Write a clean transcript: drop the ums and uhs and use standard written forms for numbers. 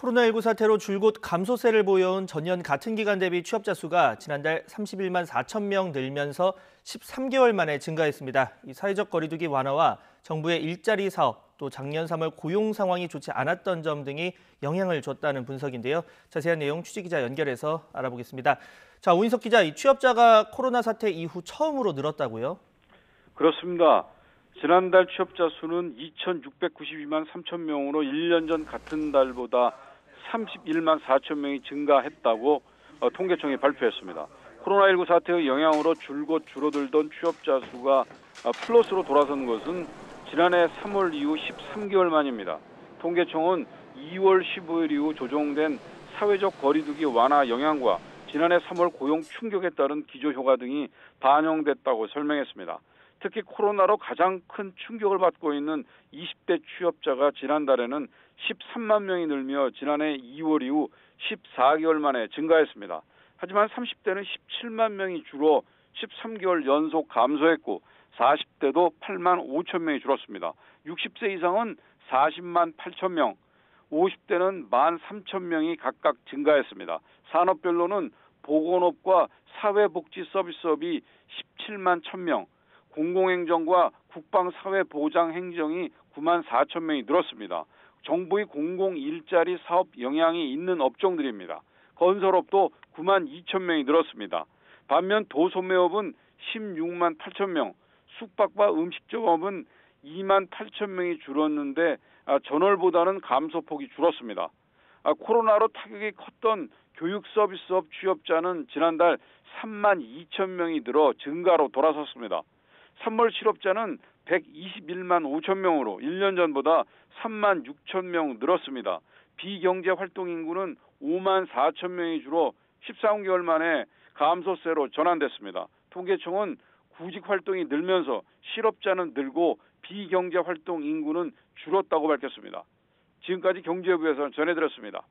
코로나19 사태로 줄곧 감소세를 보여온 전년 같은 기간 대비 취업자 수가 지난달 31만 4천 명 늘면서 13개월 만에 증가했습니다. 이 사회적 거리두기 완화와 정부의 일자리 사업, 또 작년 3월 고용 상황이 좋지 않았던 점 등이 영향을 줬다는 분석인데요. 자세한 내용 취재기자 연결해서 알아보겠습니다. 자, 오인석 기자, 이 취업자가 코로나 사태 이후 처음으로 늘었다고요? 그렇습니다. 지난달 취업자 수는 2,692만 3천 명으로 1년 전 같은 달보다 31만 4천 명이 증가했다고 통계청이 발표했습니다. 코로나19 사태의 영향으로 줄곧 줄어들던 취업자 수가 플러스로 돌아선 것은 지난해 3월 이후 13개월 만입니다. 통계청은 2월 15일 이후 조정된 사회적 거리두기 완화 영향과 지난해 3월 고용 충격에 따른 기저효과 등이 반영됐다고 설명했습니다. 특히 코로나로 가장 큰 충격을 받고 있는 20대 취업자가 지난달에는 13만 명이 늘며 지난해 2월 이후 14개월 만에 증가했습니다. 하지만 30대는 17만 명이 줄어 13개월 연속 감소했고 40대도 8만 5천 명이 줄었습니다. 60세 이상은 40만 8천 명, 50대는 1만 3천 명이 각각 증가했습니다. 산업별로는 보건업과 사회복지 서비스업이 17만 1천 명, 공공행정과 국방사회보장행정이 9만 4천 명이 늘었습니다. 정부의 공공일자리 사업 영향이 있는 업종들입니다. 건설업도 9만 2천 명이 늘었습니다. 반면 도소매업은 16만 8천 명, 숙박과 음식점업은 2만 8천 명이 줄었는데 전월보다는 감소폭이 줄었습니다. 코로나로 타격이 컸던 교육 서비스업 취업자는 지난달 3만 2천 명이 늘어 증가로 돌아섰습니다. 3월 실업자는 121만 5천 명으로 1년 전보다 3만 6천 명 늘었습니다. 비경제 활동 인구는 5만 4천 명이 줄어 13개월 만에 감소세로 전환됐습니다. 통계청은 구직 활동이 늘면서 실업자는 늘고 비경제 활동 인구는 줄었다고 밝혔습니다. 지금까지 경제부에서 전해드렸습니다.